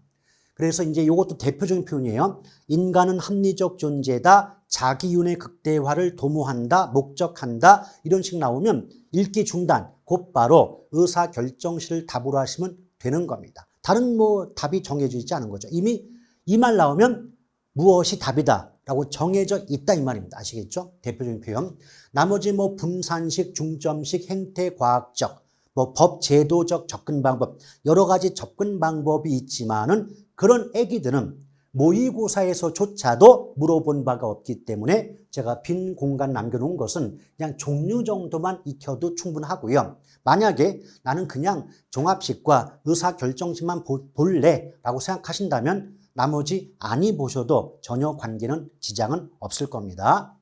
그래서 이제 이것도 대표적인 표현이에요. 인간은 합리적 존재다. 자기 이윤의 극대화를 도모한다. 목적한다. 이런 식 나오면 읽기 중단, 곧바로 의사결정식을 답으로 하시면 되는 겁니다. 다른 답이 정해져 있지 않은 거죠. 이미 이 말 나오면 무엇이 답이다 라고 정해져 있다 이 말입니다. 아시겠죠? 대표적인 표현. 나머지 분산식, 중점식, 행태과학적, 법제도적 접근 방법, 여러 가지 접근 방법이 있지만은 그런 애기들은 모의고사에서조차도 물어본 바가 없기 때문에 제가 빈 공간 남겨놓은 것은 그냥 종류 정도만 익혀도 충분하고요. 만약에 나는 그냥 종합식과 의사결정식만 볼래 라고 생각하신다면 나머지 아니 보셔도 전혀 관계는 지장은 없을 겁니다.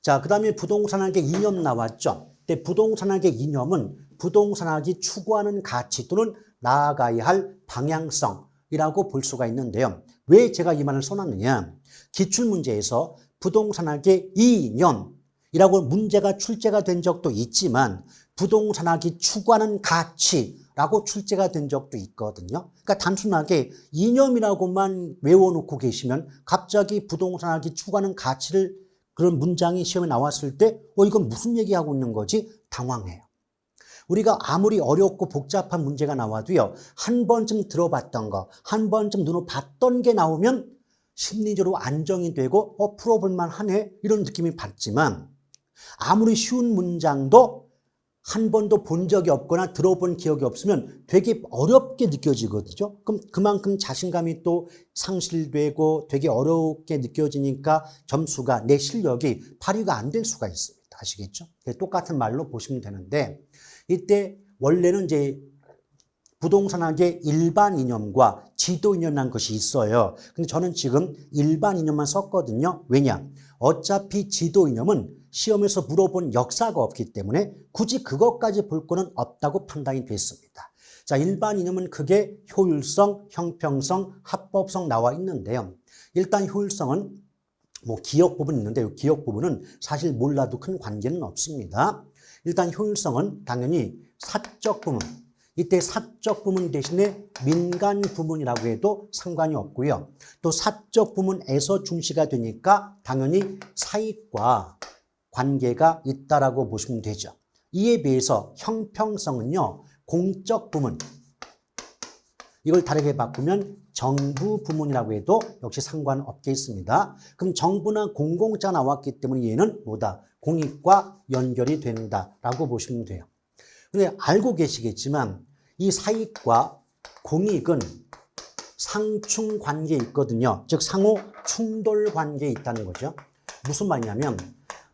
자, 그 다음에 부동산학의 이념 나왔죠. 근데 부동산학의 이념은 부동산학이 추구하는 가치 또는 나아가야 할 방향성이라고 볼 수가 있는데요. 왜 제가 이 말을 써놨느냐. 기출문제에서 부동산학의 이념이라고 문제가 출제가 된 적도 있지만 부동산학이 추구하는 가치라고 출제가 된 적도 있거든요. 그러니까 단순하게 이념이라고만 외워놓고 계시면 갑자기 부동산학이 추구하는 가치를 그런 문장이 시험에 나왔을 때 이건 무슨 얘기하고 있는 거지? 당황해요. 우리가 아무리 어렵고 복잡한 문제가 나와도요, 한 번쯤 들어봤던 거, 한 번쯤 눈으로 봤던 게 나오면 심리적으로 안정이 되고 풀어볼만 하네 이런 느낌이 받지만 아무리 쉬운 문장도 한 번도 본 적이 없거나 들어본 기억이 없으면 되게 어렵게 느껴지거든요. 그럼 그만큼 자신감이 또 상실되고 되게 어렵게 느껴지니까 점수가 내 실력이 발휘가 안 될 수가 있습니다. 아시겠죠? 똑같은 말로 보시면 되는데 이때 원래는 이제 부동산학의 일반 이념과 지도 이념이라는 것이 있어요. 근데 저는 지금 일반 이념만 썼거든요. 왜냐? 어차피 지도 이념은 시험에서 물어본 역사가 없기 때문에 굳이 그것까지 볼 거는 없다고 판단이 됐습니다. 자, 일반 이념은 그게 효율성, 형평성, 합법성 나와 있는데요. 일단 효율성은 뭐 기억 부분이 있는데 이 기억 부분은 사실 몰라도 큰 관계는 없습니다. 일단 효율성은 당연히 사적 부문, 이때 사적 부문 대신에 민간 부문이라고 해도 상관이 없고요. 또 사적 부문에서 중시가 되니까 당연히 사익과 관계가 있다라고 보시면 되죠. 이에 비해서 형평성은요, 공적 부문, 이걸 다르게 바꾸면 정부 부문이라고 해도 역시 상관없겠습니다. 그럼 정부나 공공자 나왔기 때문에 얘는 뭐다? 공익과 연결이 된다라고 보시면 돼요. 근데 알고 계시겠지만 이 사익과 공익은 상충 관계에 있거든요. 즉 상호 충돌 관계에 있다는 거죠. 무슨 말이냐면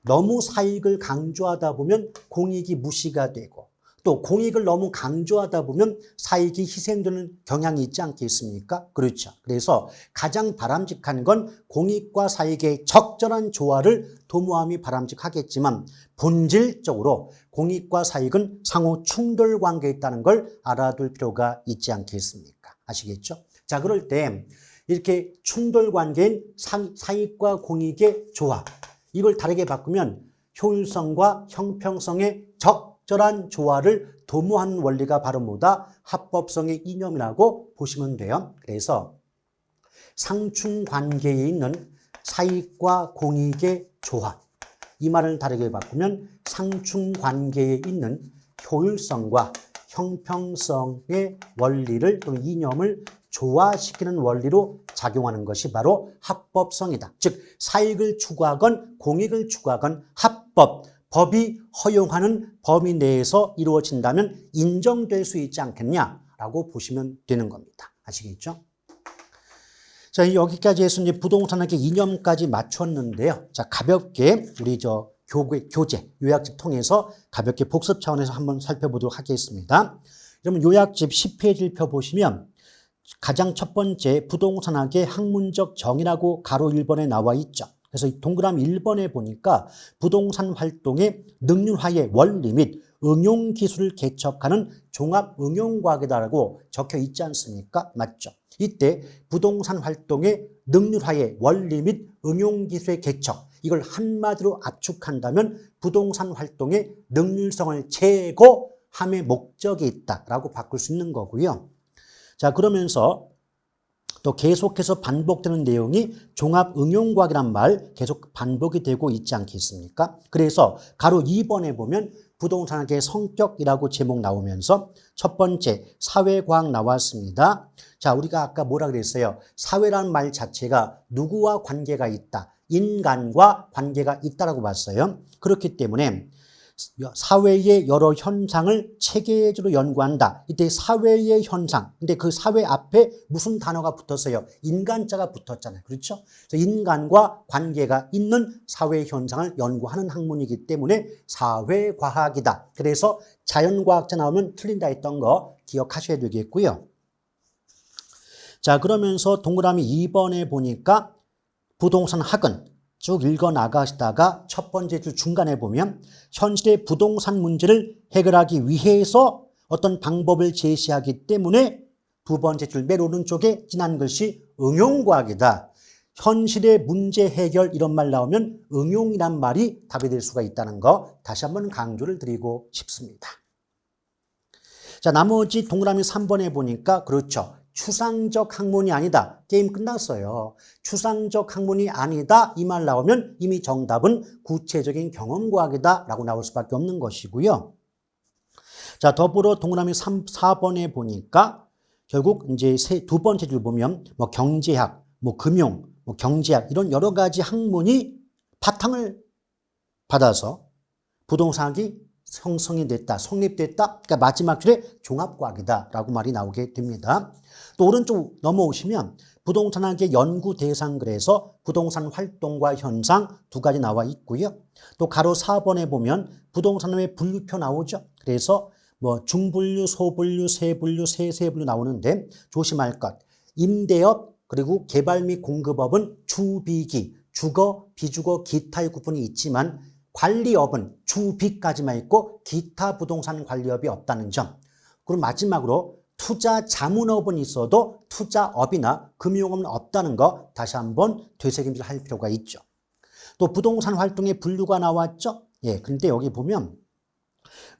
너무 사익을 강조하다 보면 공익이 무시가 되고 또 공익을 너무 강조하다 보면 사익이 희생되는 경향이 있지 않겠습니까? 그렇죠. 그래서 가장 바람직한 건 공익과 사익의 적절한 조화를 도모함이 바람직하겠지만 본질적으로 공익과 사익은 상호 충돌 관계에 있다는 걸 알아둘 필요가 있지 않겠습니까? 아시겠죠? 자, 그럴 때 이렇게 충돌 관계인 사익과 공익의 조화, 이걸 다르게 바꾸면 효율성과 형평성의 적절한 조화를 도모하는 원리가 바로 뭐다? 합법성의 이념이라고 보시면 돼요. 그래서 상충 관계에 있는 사익과 공익의 조화, 이 말을 다르게 바꾸면 상충 관계에 있는 효율성과 형평성의 원리를 또는 이념을 조화시키는 원리로 작용하는 것이 바로 합법성이다. 즉 사익을 추구하건 공익을 추구하건 합법, 법이 허용하는 범위 내에서 이루어진다면 인정될 수 있지 않겠냐라고 보시면 되는 겁니다. 아시겠죠? 자, 여기까지 해서 이제 부동산학의 이념까지 맞췄는데요. 자, 가볍게 우리 교재, 요약집 통해서 가볍게 복습 차원에서 한번 살펴보도록 하겠습니다. 그러면 요약집 10페이지를 펴보시면 가장 첫 번째 부동산학의 학문적 정의라고 가로 1번에 나와 있죠. 그래서 이 동그라미 1번에 보니까 부동산 활동의 능률화의 원리 및 응용 기술을 개척하는 종합 응용과학이다라고 적혀 있지 않습니까? 맞죠? 이때 부동산 활동의 능률화의 원리 및 응용 기술의 개척, 이걸 한마디로 압축한다면 부동산 활동의 능률성을 제고함의 목적이 있다라고 바꿀 수 있는 거고요. 자, 그러면서 또 계속해서 반복되는 내용이 종합응용과학이란 말 계속 반복이 되고 있지 않겠습니까? 그래서 가로 2번에 보면 부동산학의 성격이라고 제목 나오면서 첫 번째 사회과학 나왔습니다. 자, 우리가 아까 뭐라 그랬어요? 사회라는 말 자체가 누구와 관계가 있다. 인간과 관계가 있다라고 봤어요. 그렇기 때문에 사회의 여러 현상을 체계적으로 연구한다. 이때 사회의 현상. 근데 그 사회 앞에 무슨 단어가 붙었어요? 인간자가 붙었잖아요. 그렇죠? 그래서 인간과 관계가 있는 사회 현상을 연구하는 학문이기 때문에 사회과학이다. 그래서 자연과학자 나오면 틀린다 했던 거 기억하셔야 되겠고요. 자, 그러면서 동그라미 2번에 보니까 부동산 학은 쭉 읽어 나가시다가 첫 번째 줄 중간에 보면 현실의 부동산 문제를 해결하기 위해서 어떤 방법을 제시하기 때문에 두 번째 줄 맨 오른쪽에 진한 글씨 응용과학이다. 현실의 문제 해결 이런 말 나오면 응용이란 말이 답이 될 수가 있다는 거 다시 한번 강조를 드리고 싶습니다. 자, 나머지 동그라미 3번에 보니까 그렇죠. 추상적 학문이 아니다. 게임 끝났어요. 추상적 학문이 아니다. 이 말 나오면 이미 정답은 구체적인 경험과학이다 라고 나올 수밖에 없는 것이고요. 자, 더불어 동그라미 3, 4번에 보니까 결국 이제 두 번째 줄 보면 뭐 경제학, 뭐 금융, 뭐 경제학 이런 여러 가지 학문이 바탕을 받아서 부동산학이 형성이 됐다, 성립됐다. 그러니까 마지막 줄에 종합과학이다라고 말이 나오게 됩니다. 또 오른쪽 넘어오시면 부동산학의 연구 대상 그래서 부동산 활동과 현상 두 가지 나와 있고요. 또 가로 4번에 보면 부동산의 분류표 나오죠. 그래서 뭐 중분류, 소분류, 세분류, 세세분류 나오는데 조심할 것. 임대업 그리고 개발 및 공급업은 주비기, 주거, 비주거, 기타의 구분이 있지만 관리업은 주비까지만 있고 기타 부동산 관리업이 없다는 점. 그리고 마지막으로 투자 자문업은 있어도 투자업이나 금융업은 없다는 거 다시 한번 되새김질 할 필요가 있죠. 또 부동산 활동의 분류가 나왔죠. 예, 근데 여기 보면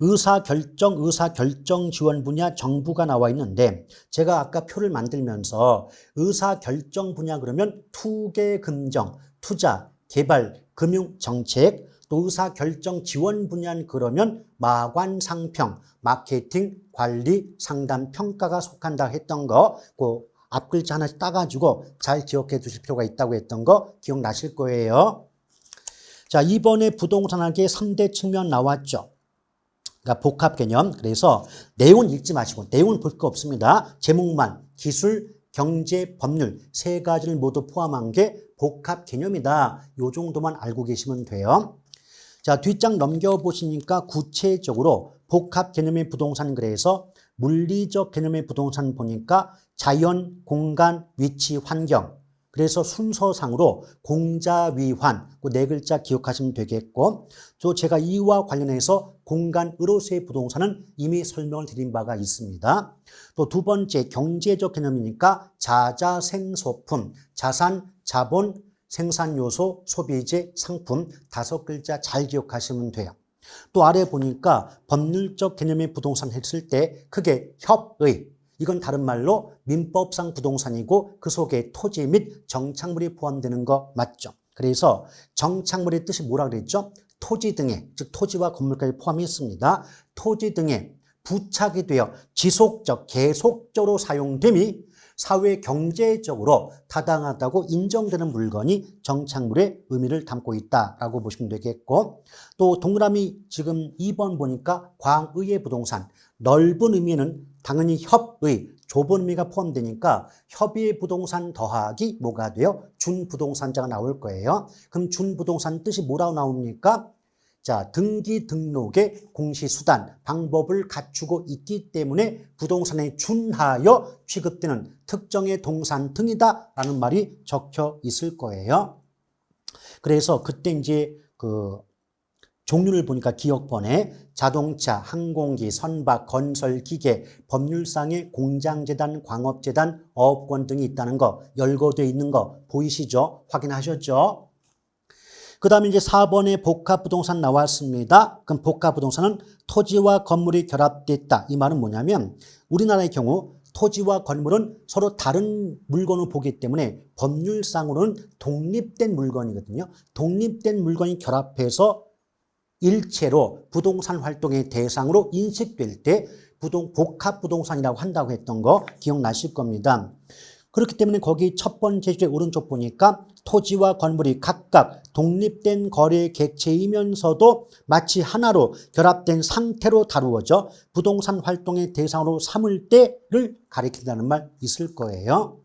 의사결정 지원 분야 정부가 나와 있는데 제가 아까 표를 만들면서 의사결정 분야 그러면 투개금정, 투자, 개발, 금융, 정책 또 의사결정 지원 분야는 그러면 마관상평, 마케팅, 관리, 상담, 평가가 속한다 했던 거 그 앞글자 하나씩 따가지고 잘 기억해 두실 필요가 있다고 했던 거 기억나실 거예요. 자, 이번에 부동산학의 3대 측면 나왔죠. 그러니까 복합 개념. 그래서 내용은 읽지 마시고 내용은 볼 거 없습니다. 제목만 기술, 경제, 법률 세 가지를 모두 포함한 게 복합 개념이다. 요 정도만 알고 계시면 돼요. 자, 뒷장 넘겨보시니까 구체적으로 복합 개념의 부동산 그래서 물리적 개념의 부동산 보니까 자연, 공간, 위치, 환경. 그래서 순서상으로 공자위환 그 네 글자 기억하시면 되겠고 또 제가 이와 관련해서 공간으로서의 부동산은 이미 설명을 드린 바가 있습니다. 또 두 번째 경제적 개념이니까 자자생소품, 자산, 자본, 생산요소, 소비재, 상품 다섯 글자 잘 기억하시면 돼요. 또 아래 보니까 법률적 개념의 부동산 했을 때 크게 협의 이건 다른 말로 민법상 부동산이고 그 속에 토지 및 정착물이 포함되는 거 맞죠? 그래서 정착물의 뜻이 뭐라 그랬죠? 토지 등에 즉 토지와 건물까지 포함했습니다. 토지 등에 부착이 되어 지속적, 계속적으로 사용됨이 사회 경제적으로 타당하다고 인정되는 물건이 정착물의 의미를 담고 있다라고 보시면 되겠고 또 동그라미 지금 2번 보니까 광의의 부동산 넓은 의미는 당연히 협의, 좁은 의미가 포함되니까 협의의 부동산 더하기 뭐가 돼요? 준부동산자가 나올 거예요. 그럼 준부동산 뜻이 뭐라고 나옵니까? 자, 등기 등록의 공시수단, 방법을 갖추고 있기 때문에 부동산에 준하여 취급되는 특정의 동산 등이다라는 말이 적혀 있을 거예요. 그래서 그때 이제 그 종류를 보니까 기억번에 자동차, 항공기, 선박, 건설, 기계, 법률상의 공장재단, 광업재단, 어업권 등이 있다는 거, 열거되어 있는 거 보이시죠? 확인하셨죠? 그 다음에 이제 4번에 복합부동산 나왔습니다. 그럼 복합부동산은 토지와 건물이 결합됐다. 이 말은 뭐냐면 우리나라의 경우 토지와 건물은 서로 다른 물건을 보기 때문에 법률상으로는 독립된 물건이거든요. 독립된 물건이 결합해서 일체로 부동산 활동의 대상으로 인식될 때 복합부동산이라고 한다고 했던 거 기억나실 겁니다. 그렇기 때문에 거기 첫 번째 줄의 오른쪽 보니까 토지와 건물이 각각 독립된 거래 객체이면서도 마치 하나로 결합된 상태로 다루어져 부동산 활동의 대상으로 삼을 때를 가리킨다는 말 있을 거예요.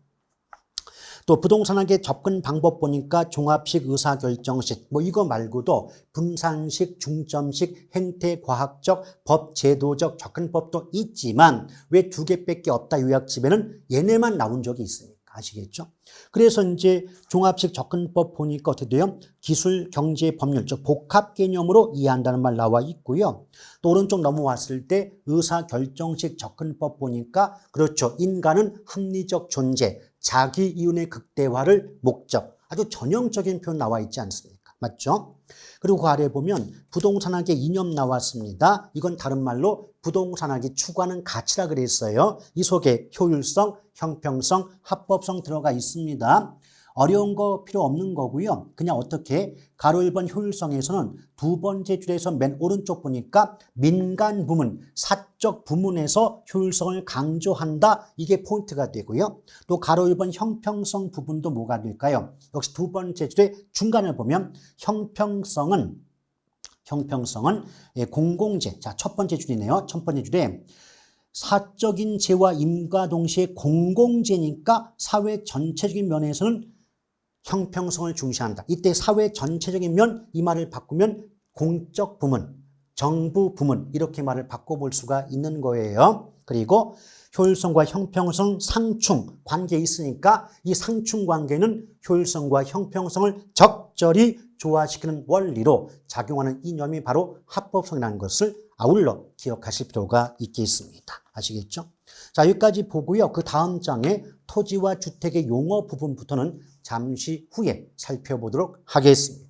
또 부동산학의 접근 방법 보니까 종합식, 의사결정식 뭐 이거 말고도 분산식, 중점식, 행태과학적, 법제도적 접근법도 있지만 왜 두 개밖에 없다 요약집에는 얘네만 나온 적이 있으니까 아시겠죠? 그래서 이제 종합식 접근법 보니까 어떻게 돼요? 기술, 경제, 법률, 즉 복합 개념으로 이해한다는 말 나와 있고요. 또 오른쪽 넘어왔을 때 의사결정식 접근법 보니까 그렇죠. 인간은 합리적 존재, 자기 이윤의 극대화를 목적, 아주 전형적인 표현 나와 있지 않습니까? 맞죠? 그리고 그 아래 보면 부동산학의 이념 나왔습니다. 이건 다른 말로 부동산학이 추구하는 가치라 그랬어요. 이 속에 효율성, 형평성, 합법성 들어가 있습니다. 어려운 거 필요 없는 거고요. 그냥 어떻게 가로 1번 효율성에서는 두 번째 줄에서 맨 오른쪽 보니까 민간 부문, 사적 부문에서 효율성을 강조한다. 이게 포인트가 되고요. 또 가로 1번 형평성 부분도 뭐가 될까요? 역시 두 번째 줄의 중간을 보면 형평성은 공공재. 자, 첫 번째 줄이네요. 첫 번째 줄에 사적인 재와 임과 동시에 공공재니까 사회 전체적인 면에서는 형평성을 중시한다. 이때 사회 전체적인 면, 이 말을 바꾸면 공적 부문, 정부 부문 이렇게 말을 바꿔볼 수가 있는 거예요. 그리고 효율성과 형평성 상충 관계에 있으니까 이 상충 관계는 효율성과 형평성을 적절히 조화시키는 원리로 작용하는 이념이 바로 합법성이라는 것을 아울러 기억하실 필요가 있겠습니다. 아시겠죠? 자, 여기까지 보고요. 그 다음 장에 토지와 주택의 용어 부분부터는 잠시 후에 살펴보도록 하겠습니다.